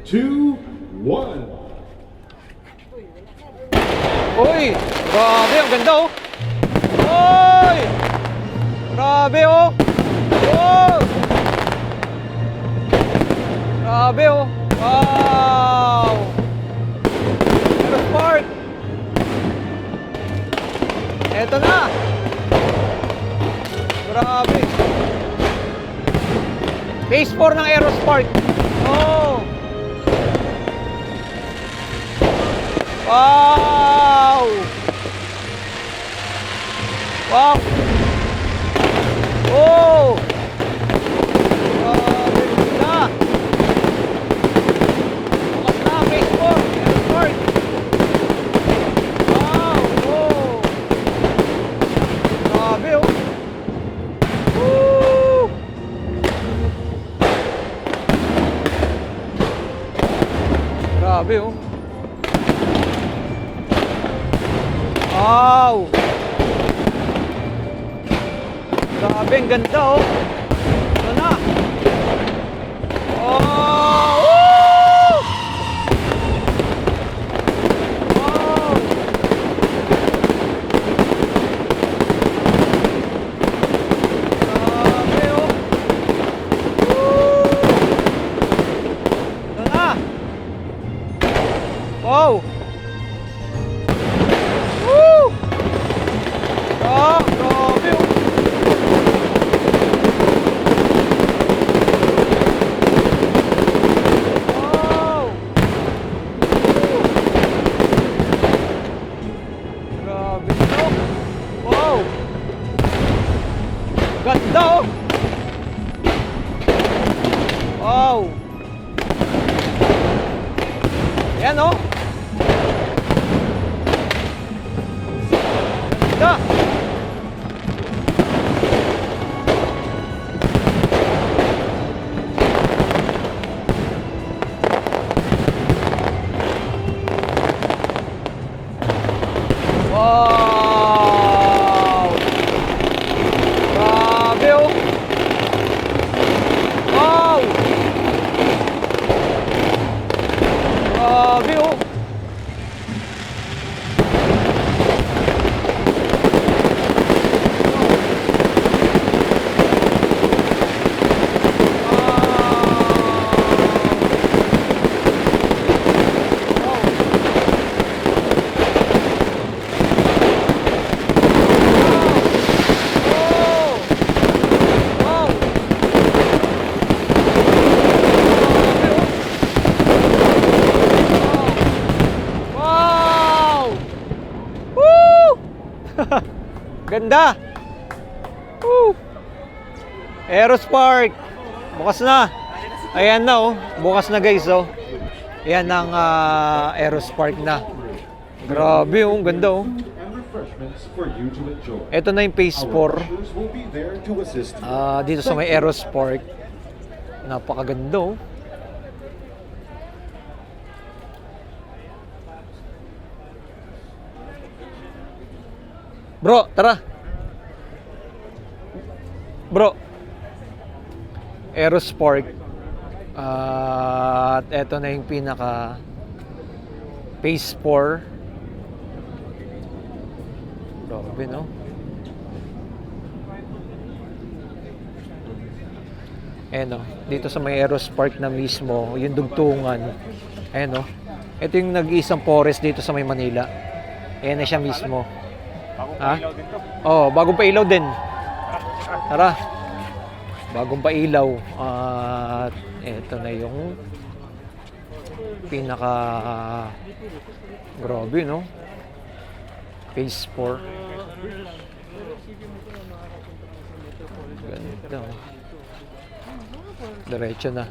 2, 1. Uy! Grabe, ang ganda oh! Uy! Grabe oh! Oh! Grabe oh! Wow! Aerospark! Eto na! Grabe! Phase 4 ng Aerospark! Oh! Wow! Wow! Oh! Grabe na! Bukas na, phase 4! Aerospark! Wow! Oh! Grabe oh! Woo! Grabe oh! Wow! Grabe, ang ganda oh! Ito na! Oh! Woo! Wow! Grabe oh! Woo! Ito na! Wow! Woo! Ah, grabe oh! Wow! Grabe ito! Wow! Ganda oh! Wow! Yan oh! Ganda! Wow! Grabe oh! Wow! Grabe oh! Ganda! Woo! Aerospark! Bukas na! Ayan na oh. Bukas na guys oh. Ayan ang Aerospark na. Grabe oh. Ganda oh. Ito na yung phase 4. Dito sa may Aerospark. Napakaganda oh. Bro, tara. Bro. Aerospark. At eto na yung pinaka phase 4. Grabe no. Ayan o. Dito sa may Aerospark na mismo, yung dugtungan. Ayan o. Ito yung nag-iisang forest dito sa may Manila. Ayan na siya mismo. Ha? Oh, bagong pailaw din. Tara. Bagong pailaw. At ito na yung pinaka grabe no. Phase 4. Ganda. Diretso na.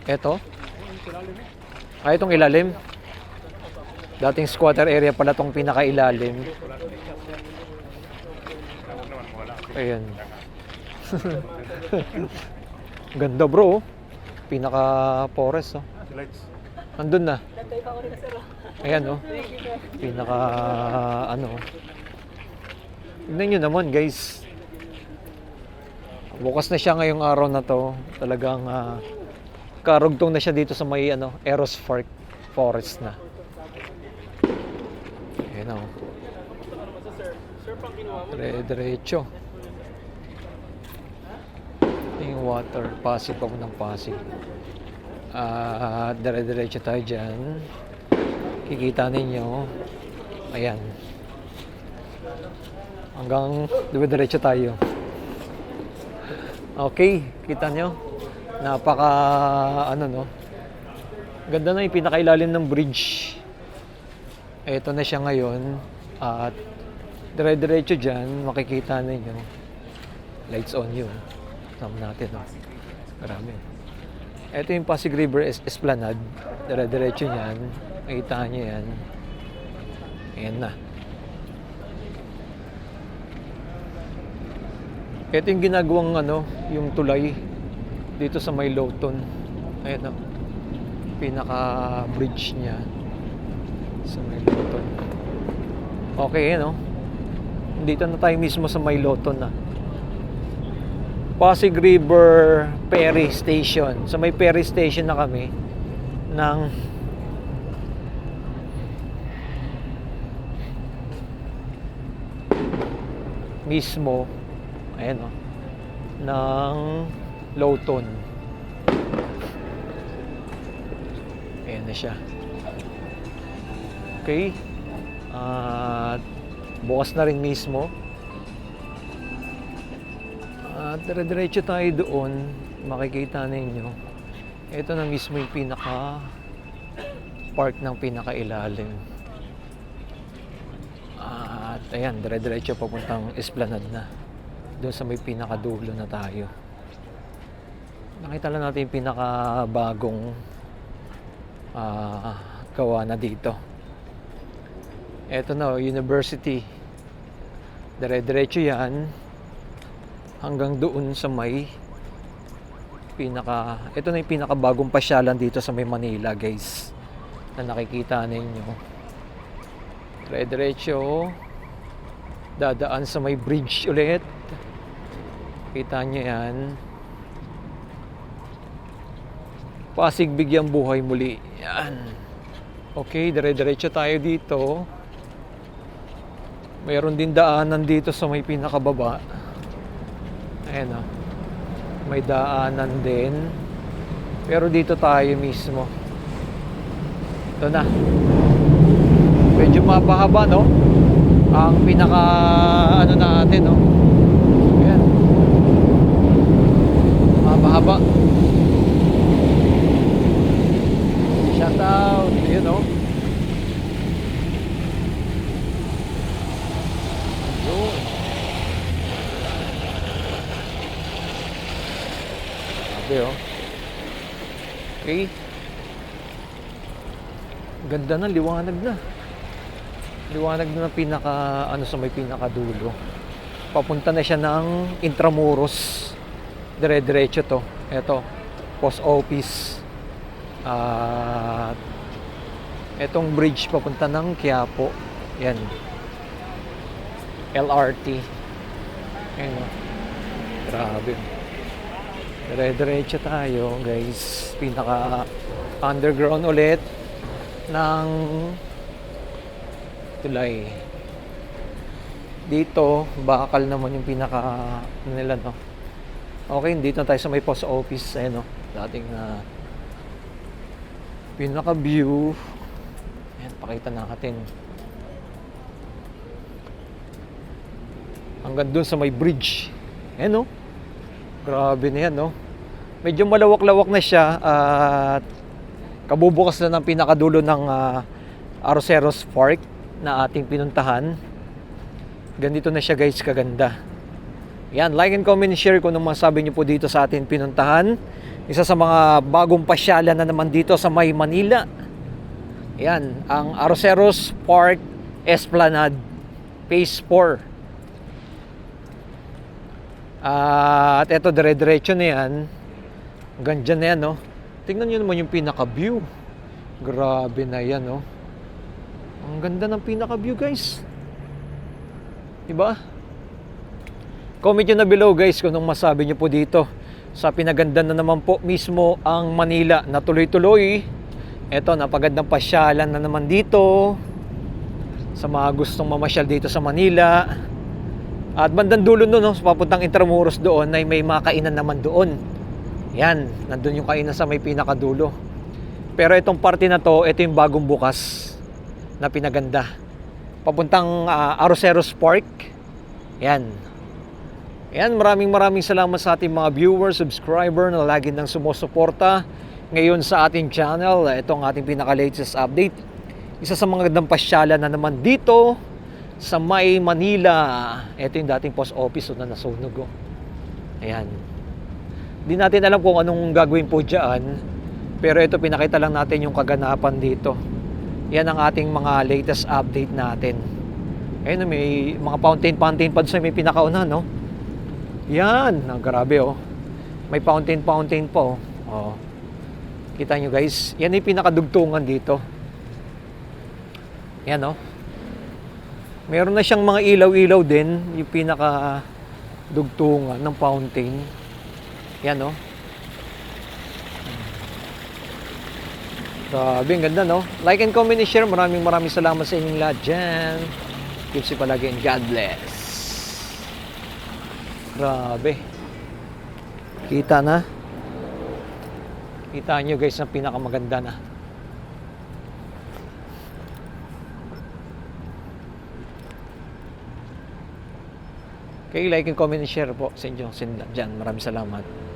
Ito. Itong ilalim. Dating squatter area pala tong pinakailalim. Ayan. Ganda bro. Pinaka forest oh. Nandun na. Ayan oh. Pinaka ano. Tignan nyo naman guys. Bukas na siya ngayong araw na to. Talagang karugtong na siya dito sa may Eros Park Forest na. Ayan o. Diretso. Ito yung water. Pasig pa ng Pasig. Diretso tayo dyan. Kikita ninyo. Ayan. Hanggang diretso tayo. Okay, kita nyo. Napaka ganda na yung pinakailalim ng bridge. Ito na siya ngayon. At dire-diretso dyan, makikita ninyo. Lights on yun. Tama natin. Marami. Ito yung Pasig River Esplanade. Dire-diretso nyan. Makita nyo yan. Ayan na. Ito yung ginagawang yung tulay dito sa may Lawton. Ayan pinaka-bridge niya sa may Lawton. Okay, dito na tayo mismo sa may Lawton na. Pasig River Ferry Station. Sa may ferry station na kami ng mismo ng Lawton. Ayan na siya. Okay. At bukas na rin mismo. At dire-diretso tayo doon. Makikita ninyo. Ito na mismo yung pinaka park ng pinakailalim. At ayan, dire-diretso papuntang Esplanade na. Doon sa may pinakadulo na tayo. Nakita lang natin yung pinakabagong gawa na dito. Eto na, university. Dire-diretso yan hanggang doon sa may ito na yung pinakabagong pasyalan dito sa may Manila, guys, na nakikita ninyo. Dire-diretso dadaan sa may bridge ulit. Kita nyo yan. Pasig bigyang buhay muli. Yan. Okay, dire-diretso tayo dito. Mayroon din daanan dito sa may pinakababa. Ayan may daanan din. Pero dito tayo mismo. Ito na. Medyo mapahaba, no? Ang pinaka natin, no? Ayan. Mapahaba. Shout out, yun, no? Yun. Sabi, oh. Okay. Ganda na, liwanag na. Liwanag na ng pinaka, sa may pinakadulo. Papunta na siya ng Intramuros. Dire-diretso to. Ito, post office. At etong bridge papunta ng Quiapo. Yan. LRT. Ayan o. Grabe. Dire-diretso tayo, guys. Pinaka underground ulit ng tulay. Dito, bakal naman yung pinaka nila, no? Okay, dito na tayo sa may post office. Ayan, no? Dating pinaka view. Ayan, pakita natin. Hanggang dun sa may bridge. Ayan, no? Grabe na yan, no? Medyo malawak-lawak na siya at kabubukas na ng pinakadulo ng Arroceros Park na ating pinuntahan. Ganito na siya, guys, kaganda. Yan, like and comment and share kung anong masabi niyo po dito sa ating pinuntahan. Isa sa mga bagong pasyalan na naman dito sa may Manila. Yan, ang Arroceros Park Esplanade Phase 4. At eto, dire-diretso na yan. Hanggang dyan na yan, no? Tingnan nyo naman yung pinaka-view. Grabe na yan, no? Ang ganda ng pinaka-view, guys. Diba? Comment nyo na below guys kung anong masabi nyo po dito sa pinaganda na naman po mismo ang Manila na tuloy-tuloy. Eto, napagandang pasyalan na naman dito sa mga gustong mamasyal dito sa Manila. At bandang dulo no, papuntang Intramuros doon ay may mga kainan naman doon. Yan, nandun yung kainan sa may pinakadulo. Pero itong parte na to, ito yung bagong bukas na pinaganda. Papuntang Arroceros Park. Yan. Yan, maraming salamat sa ating mga viewers, subscriber na lagi nang sumusuporta ngayon sa ating channel. Ito ang ating pinaka-latest update. Isa sa mga gandang pasyalan na naman dito sa May Manila. Ito yung dating post office na nasunog. Ayan. Di natin alam kung anong gagawin po dyan. Pero ito, pinakita lang natin yung kaganapan dito. Yan ang ating mga latest update natin. Ayun, may mga fountain pa sa may pinakauna, no? Yan, grabe oh. May fountain pa oh. Oh. Kita nyo guys, yan yung pinakadugtungan dito. Yan oh. Meron na siyang mga ilaw-ilaw din, yung pinakadugtungan ng fountain. Yan oh. Grabe, ang ganda no. Like and comment and share. Maraming salamat sa inyong lahat dyan. Keep safe palagi and God bless. Grabe. Kita na. Kita nyo guys ang pinakamaganda na. Okay, like and comment and share po sa inyo. Dyan. Maraming salamat.